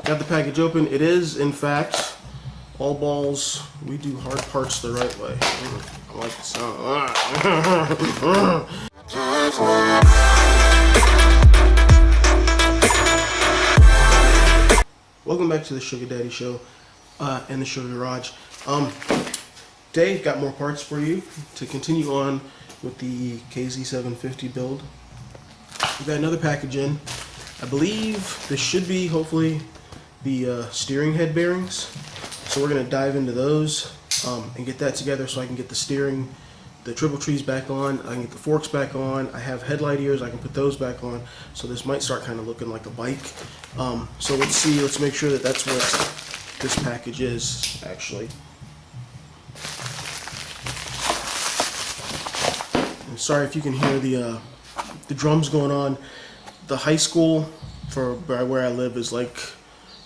got the package open. It is, in fact, all balls. We do hard parts the right way. I like the sound. Welcome back to the Sugar Daddy Show and the Sugar Garage. Today, got more parts for you to continue on with the KZ750 build. We've got another package in. I believe this should be, hopefully, the steering head bearings. So we're going to dive into those and get that together so I can get the steering, the triple trees back on, I can get the forks back on, I have headlight ears, I can put those back on, so this might start kind of looking like a bike. So let's make sure that that's what this package is, actually. And sorry if you can hear the drums going on. The high school for where I live is like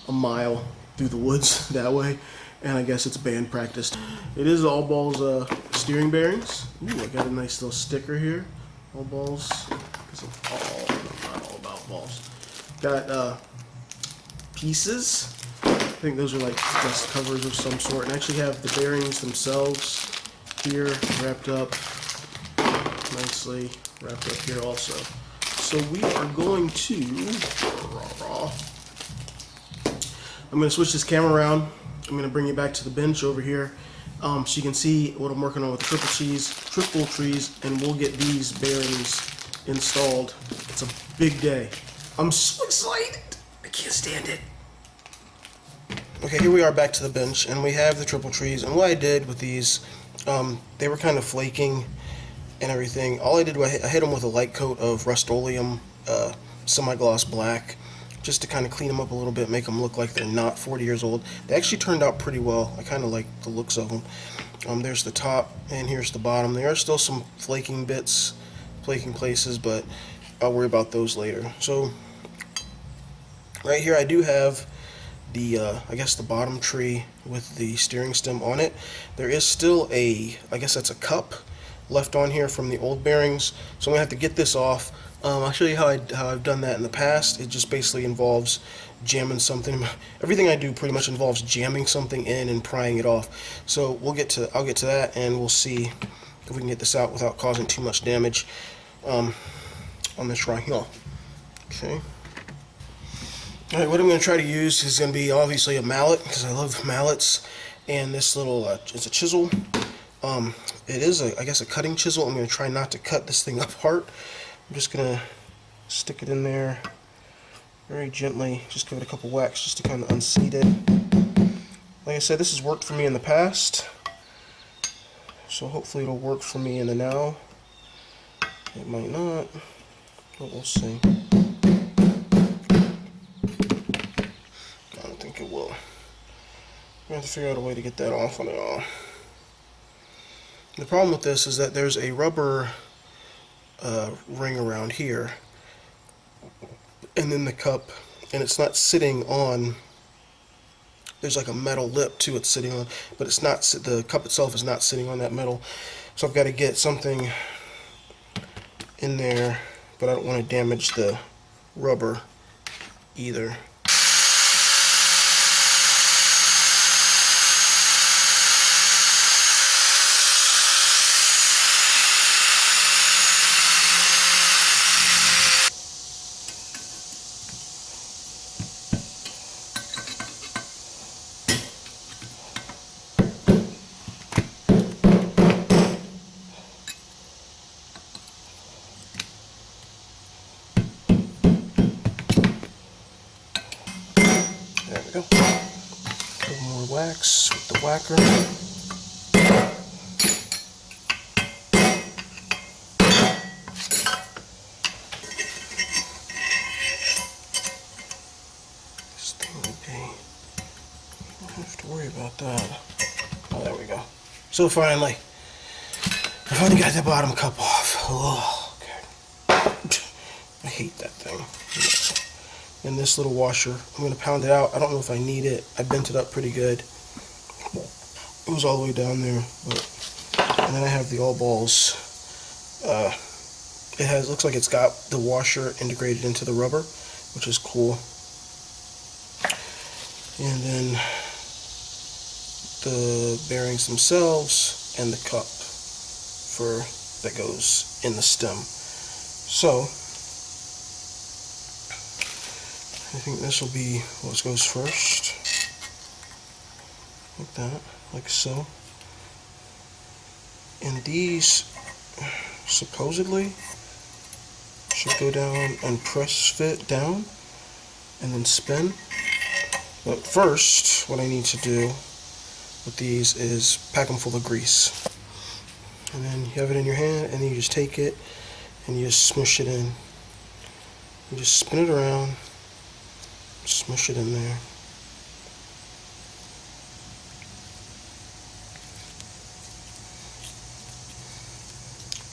a mile through the woods that way, and I guess it's band practice. It is all balls steering bearings. Ooh, I got a nice little sticker here. All balls, because I'm not all about balls. Got pieces. I think those are like dust covers of some sort, and actually have the bearings themselves here wrapped up nicely, wrapped up here also. So we are going to, I'm going to switch this camera around. I'm going to bring you back to the bench over here so you can see what I'm working on with the triple trees, and we'll get these bearings installed. It's a big day. I'm so excited. I can't stand it. Okay, here we are back to the bench, and we have the triple trees. And what I did with these, they were kind of flaking and everything. All I did was I hit them with a light coat of Rust-Oleum semi-gloss black, just to kind of clean them up a little bit, make them look like they're not 40 years old. They actually turned out pretty well. I kind of like the looks of them. There's the top, and here's the bottom. There are still some flaking places, but I'll worry about those later. So right here I do have the, I guess the bottom tree with the steering stem on it. There is still a, I guess that's a cup left on here from the old bearings, so I'm gonna have to get this off. I'll show you how I've done that in the past. It just basically involves jamming something. Everything I do pretty much involves jamming something in and prying it off. So I'll get to that, and we'll see if we can get this out without causing too much damage on this right here. Okay. All right, what I'm going to try to use is going to be obviously a mallet, because I love mallets, and this little it's a chisel. It is I guess a cutting chisel. I'm going to try not to cut this thing apart. I'm just going to stick it in there very gently, just give it a couple whacks just to kind of unseat it. Like I said, this has worked for me in the past, so hopefully it'll work for me in the now. It might not, but we'll see. I don't think it will. I'm going to have to figure out a way to get that off on it all. The problem with this is that there's a rubber ring around here, and then the cup, and it's not sitting on, there's like a metal lip to it sitting on, but it's not, the cup itself is not sitting on that metal. So I've got to get something in there, but I don't want to damage the rubber either. There we go. A little more wax with the whacker. This thing would be, you don't have to worry about that. Oh, there we go. So finally, I finally got the bottom cup off. Oh, okay. I hate that thing. And this little washer, I'm going to pound it out. I don't know if I need it. I bent it up pretty good. It was all the way down there. And then I have the all balls. It looks like it's got the washer integrated into the rubber, which is cool. and then the bearings themselves and the cup that goes in the stem. So I think this will be what goes first, like that, like so. And these supposedly should go down and press fit down and then spin. But first, what I need to do with these is pack them full of grease. And then you have it in your hand, and then you just take it and you just smush it in. You just spin it around, smush it in there.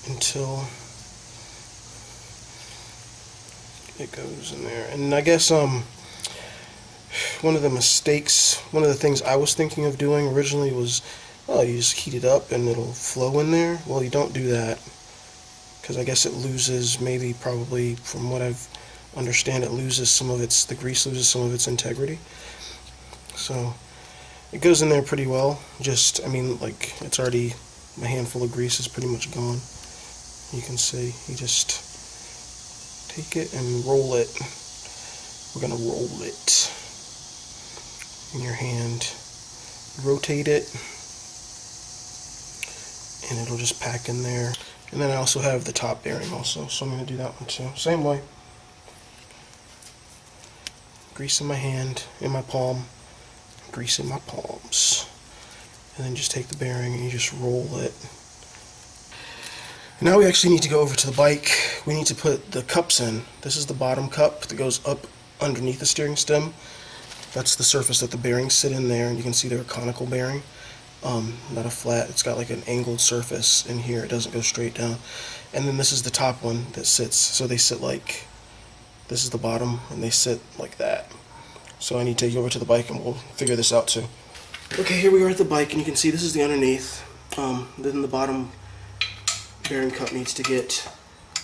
Until it goes in there. And I guess one of the things I was thinking of doing originally was, oh, you just heat it up and it'll flow in there. Well, you don't do that, because I guess it loses, probably from what I've understand, the grease loses some of its integrity. So it goes in there pretty well. It's already, my handful of grease is pretty much gone. You can see, you just take it and roll it. We're gonna roll it in your hand, rotate it, and it'll just pack in there. And then I also have the top bearing also, so I'm gonna do that one too. Same way. Grease in my hand, in my palm, grease in my palms. And then just take the bearing and you just roll it. Now we actually need to go over to the bike. We need to put the cups in. This is the bottom cup that goes up underneath the steering stem. That's the surface that the bearings sit in there, and you can see they're a conical bearing, not a flat. It's got like an angled surface in here. It doesn't go straight down. And then this is the top one that sits. So they sit like, this is the bottom, and they sit like that. So I need to take you over to the bike, and we'll figure this out too. Okay, here we are at the bike, and you can see this is the underneath. Then the bottom bearing cup needs to get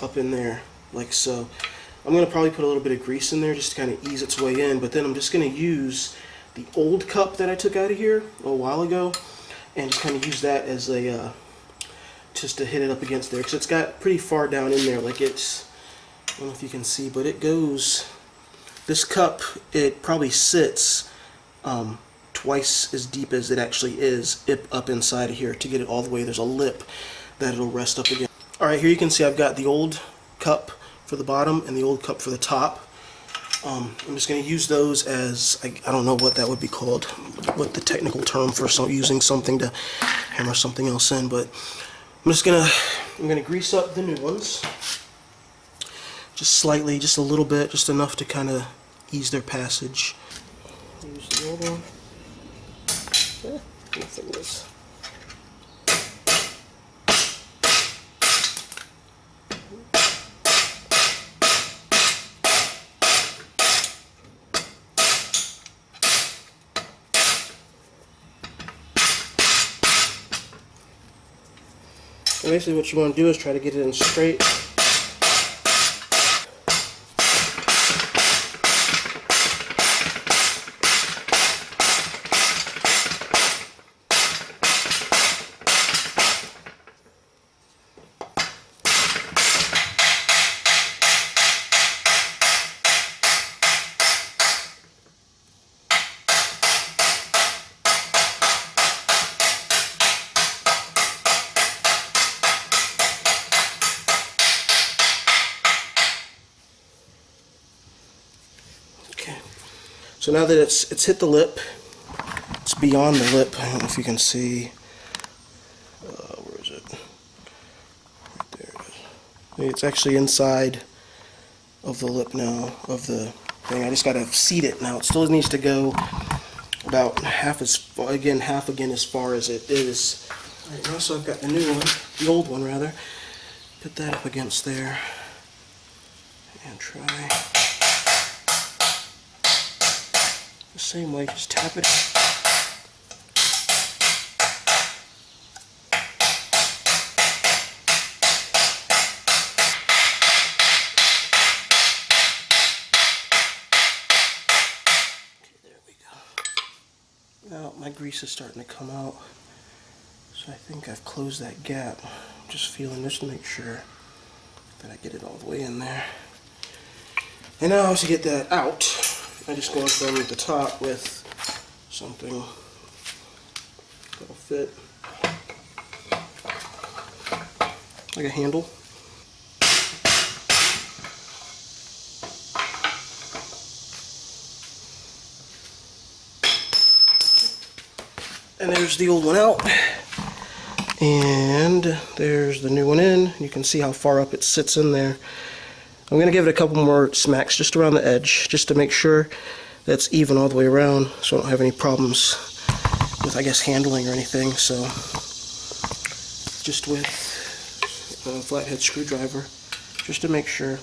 up in there, like so. I'm going to probably put a little bit of grease in there just to kind of ease its way in, but then I'm just going to use the old cup that I took out of here a while ago and just kind of use that as a, just to hit it up against there, because it's got pretty far down in there, like it's, I don't know if you can see, but it goes, this cup, it probably sits twice as deep as it actually is up inside of here to get it all the way. There's a lip that it'll rest up against. Alright, here you can see I've got the old cup for the bottom and the old cup for the top. I'm just going to use those as, I don't know what that would be called, what the technical term for using something to hammer something else in, but I'm going to grease up the new ones. Just slightly, just a little bit, just enough to kind of ease their passage. Use the old one. Nothing is. And basically what you want to do is try to get it in straight. So now that it's hit the lip, it's beyond the lip. I don't know if you can see. Where is it? Right there it is. It's actually inside of the lip now of the thing. I just got to seat it now. It still needs to go about half as far again as far as it is. All right, now so I've got the new one, the old one rather. Put that up against there and try. The same way, just tap it. Okay, there we go. Now my grease is starting to come out, so I think I've closed that gap. I'm just feeling just to make sure that I get it all the way in there. And now to get that out, I just go in from the top with something that'll fit, like a handle. And there's the old one out, and there's the new one in. You can see how far up it sits in there. I'm going to give it a couple more smacks just around the edge, just to make sure that's even all the way around, so I don't have any problems with, I guess, handling or anything. So just with a flathead screwdriver, just to make sure.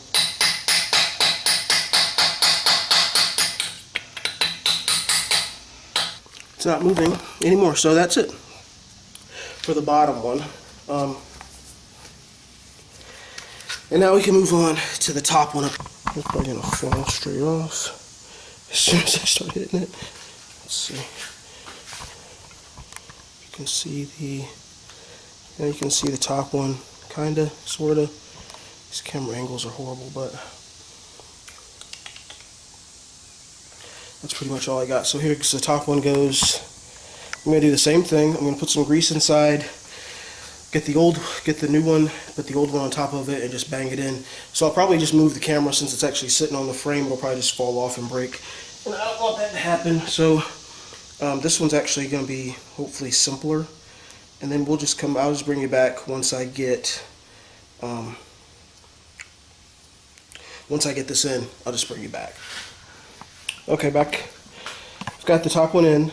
It's not moving anymore, so that's it for the bottom one. And now we can move on to the top one. It's probably gonna fall straight off as soon as I start hitting it. Let's see. You can see the top one, kinda, sorta. These camera angles are horrible, but that's pretty much all I got. So here's the top one goes. I'm gonna do the same thing. I'm gonna put some grease inside, get the new one, put the old one on top of it, and just bang it in. So I'll probably just move the camera since it's actually sitting on the frame. It'll probably just fall off and break. And I don't want that to happen. So this one's actually gonna be hopefully simpler. And then I'll just bring you back once I get this in. I'll just bring you back. Okay, back. I've got the top one in,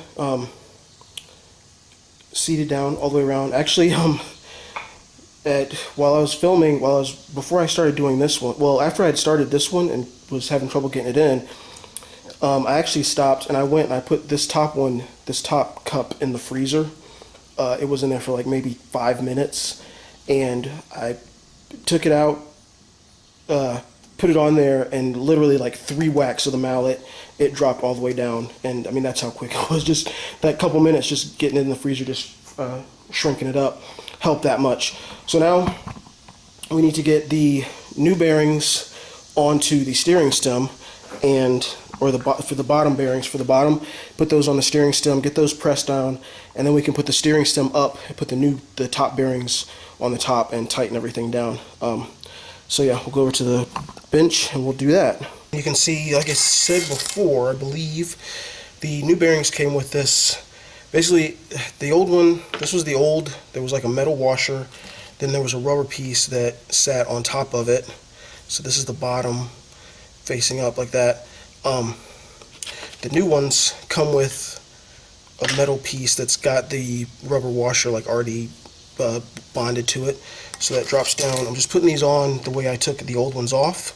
seated down all the way around. Actually, before I started doing this one, well, after I had started this one and was having trouble getting it in, I actually stopped and I went and I put this top cup in the freezer. It was in there for like maybe 5 minutes, and I took it out, put it on there, and literally like 3 whacks of the mallet, it dropped all the way down. And I mean, that's how quick it was. Just that couple minutes, just getting it in the freezer, just shrinking it up, helped that much. So now we need to get the new bearings onto the steering stem, for the bottom bearings for the bottom. Put those on the steering stem, get those pressed down, and then we can put the steering stem up and put the top bearings on the top and tighten everything down. So yeah, we'll go over to the bench and we'll do that. You can see, like I said before, I believe the new bearings came with this. Basically, the old one, this was the old, there was like a metal washer, then there was a rubber piece that sat on top of it. So this is the bottom facing up like that. The new ones come with a metal piece that's got the rubber washer like already bonded to it, so that drops down. I'm just putting these on the way I took the old ones off.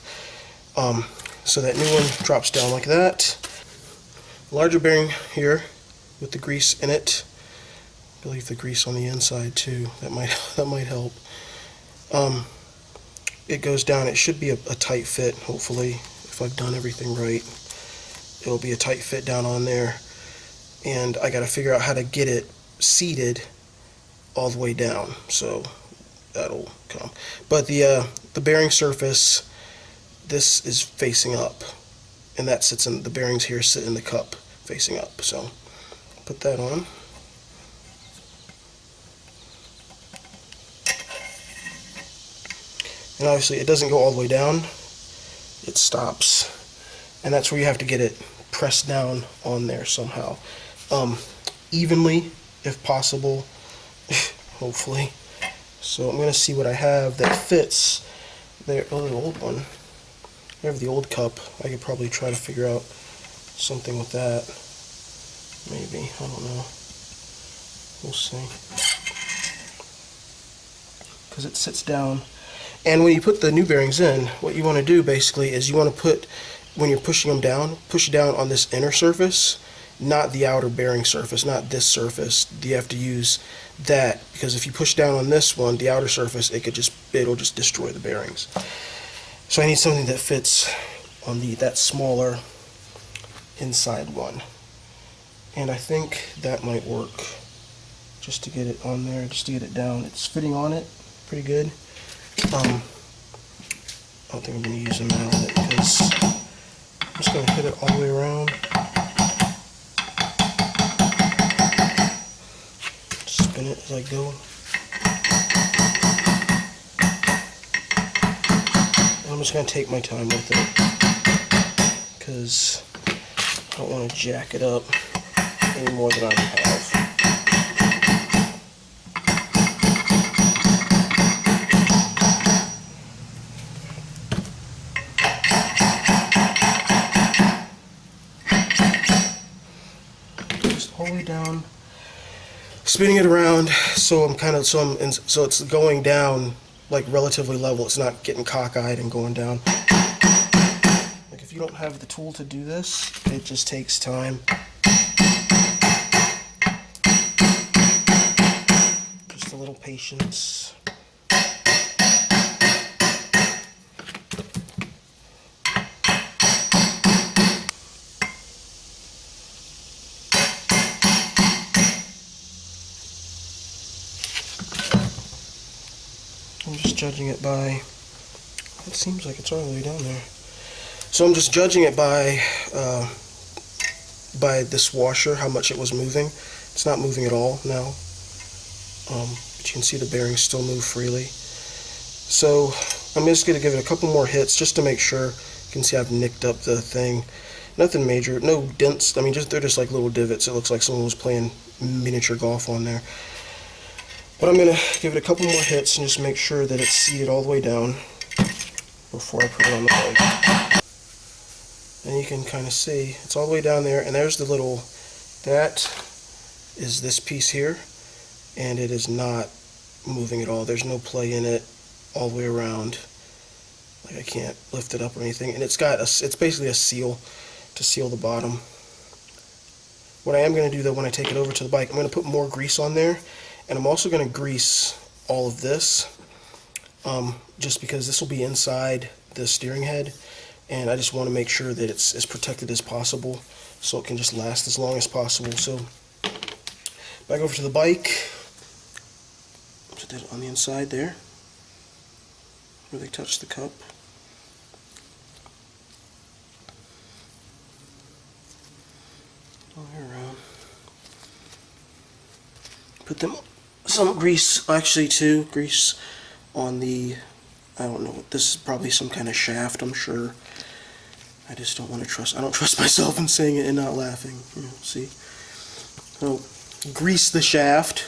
So that new one drops down like that. Larger bearing here with the grease in it. I believe the grease on the inside too. That might help. It goes down. It should be a tight fit. Hopefully, if I've done everything right, it'll be a tight fit down on there. And I got to figure out how to get it seated all the way down. So that'll come. But the bearing surface, this is facing up, and that sits in the bearings here sit in the cup facing up. So put that on. And obviously it doesn't go all the way down, it stops, and that's where you have to get it pressed down on there somehow, evenly if possible, hopefully. So I'm going to see what I have that fits there. Oh, the old one. I have the old cup. I could probably try to figure out something with that. Maybe. I don't know. We'll see. Because it sits down. And when you put the new bearings in, what you want to do basically is you want to put, when you're pushing them down, push down on this inner surface, not the outer bearing surface, not this surface. You have to use that, because if you push down on this one, the outer surface, it'll just destroy the bearings. So I need something that fits on that smaller inside one. And I think that might work, just to get it on there, just to get it down. It's fitting on it pretty good. I don't think I'm going to use a mallet because I'm just going to hit it all the way around. Spin it as I go. And I'm just going to take my time with it because I don't want to jack it up any more than I have. Just all the way down, spinning it around so so it's going down like relatively level. It's not getting cockeyed and going down. Like if you don't have the tool to do this, it just takes time. Just a little patience. I'm just judging it by, it seems like it's all the way down there. So I'm just judging it by this washer, how much it was moving. It's not moving at all now, but you can see the bearings still move freely. So I'm just going to give it a couple more hits just to make sure. You can see I've nicked up the thing. Nothing major, no dents. I mean, they're just like little divots. It looks like someone was playing miniature golf on there. But I'm going to give it a couple more hits and just make sure that it's seated all the way down before I put it on the bike. And you can kind of see it's all the way down there, and there's the little, that is this piece here, and it is not moving at all. There's no play in it all the way around. Like I can't lift it up or anything, and it's basically a seal to seal the bottom. What I am going to do though when I take it over to the bike, I'm going to put more grease on there. And I'm also going to grease all of this, just because this will be inside the steering head, and I just want to make sure that it's as protected as possible so it can just last as long as possible. So back over to the bike, put that on the inside there where they touch the cup. All the way around. Put them some grease, actually grease on the, I don't know, this is probably some kind of shaft, I'm sure. I just don't want to I don't trust myself in saying it and not laughing. See? So, grease the shaft,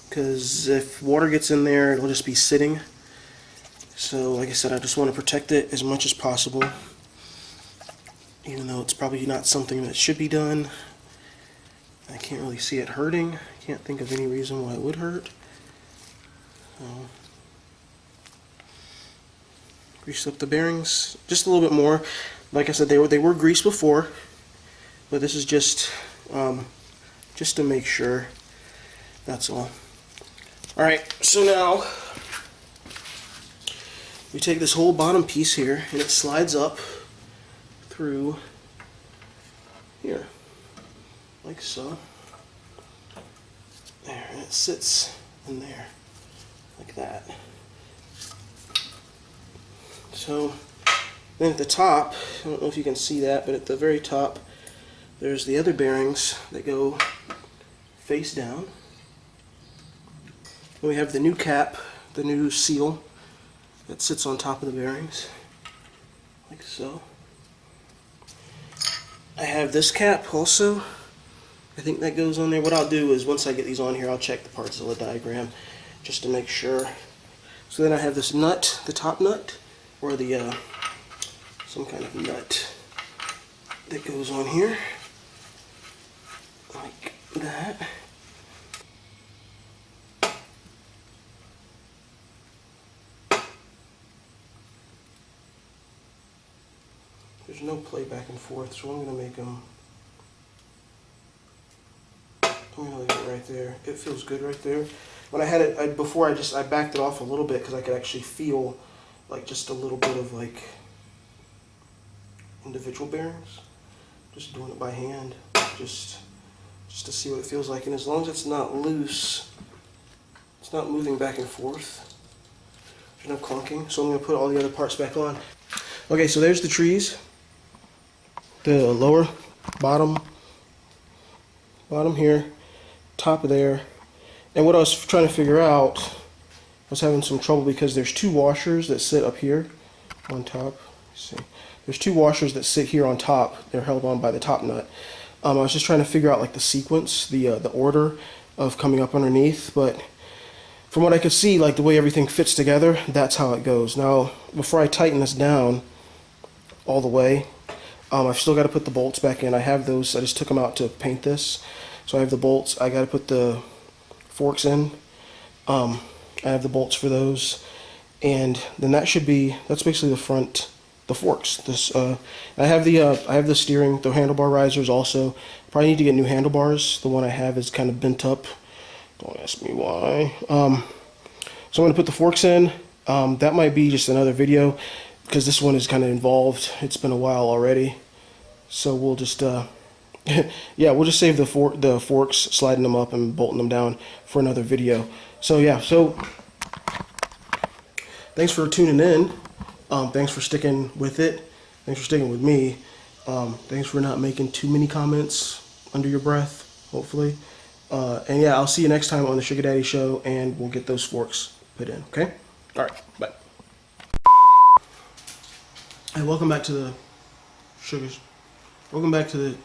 because if water gets in there, it'll just be sitting. So, like I said, I just want to protect it as much as possible, even though it's probably not something that should be done. I can't really see it hurting. Can't think of any reason why it would hurt. So, grease up the bearings just a little bit more. Like I said, they were greased before, but this is just to make sure. That's all. All right. So now we take this whole bottom piece here, and it slides up through here, like so. There, and it sits in there, like that. So, then at the top, I don't know if you can see that, but at the very top, there's the other bearings that go face down. And we have the new cap, the new seal, that sits on top of the bearings, like so. I have this cap also. I think that goes on there. What I'll do is once I get these on here, I'll check the parts of the diagram just to make sure. So then I have this nut, the top nut, or the some kind of nut that goes on here, like that. There's no play back and forth, so I'm going to make them. I'm going to leave it right there. It feels good right there. When I had it before, I backed it off a little bit because I could actually feel like just a little bit of like individual bearings. Just doing it by hand. just to see what it feels like. And as long as it's not loose, it's not moving back and forth, there's no clunking. So I'm going to put all the other parts back on. Okay, so there's the trees, the lower, bottom here, top of there. And what I was trying to figure out, I was having some trouble because there's two washers that sit up here on top. Let's see. There's two washers that sit here on top. They're held on by the top nut. I was just trying to figure out like the sequence, the order of coming up underneath, but from what I could see, like the way everything fits together, that's how it goes. Now, before I tighten this down all the way, I've still got to put the bolts back in. I have those. I just took them out to paint this. So I have the bolts. I got to put the forks in. I have the bolts for those. And then that's basically the front, the forks. I have the steering, the handlebar risers also. Probably need to get new handlebars. The one I have is kind of bent up. Don't ask me why. So I'm going to put the forks in. That might be just another video because this one is kind of involved. It's been a while already. So we'll just, yeah, we'll just save the forks, sliding them up and bolting them down for another video. So yeah, so thanks for tuning in. Thanks for sticking with it. Thanks for sticking with me. Thanks for not making too many comments under your breath, hopefully. And yeah, I'll see you next time on the Sugar Daddy Show, and we'll get those forks put in, okay? All right, bye. Hey, welcome back to the Sugars. Welcome back to the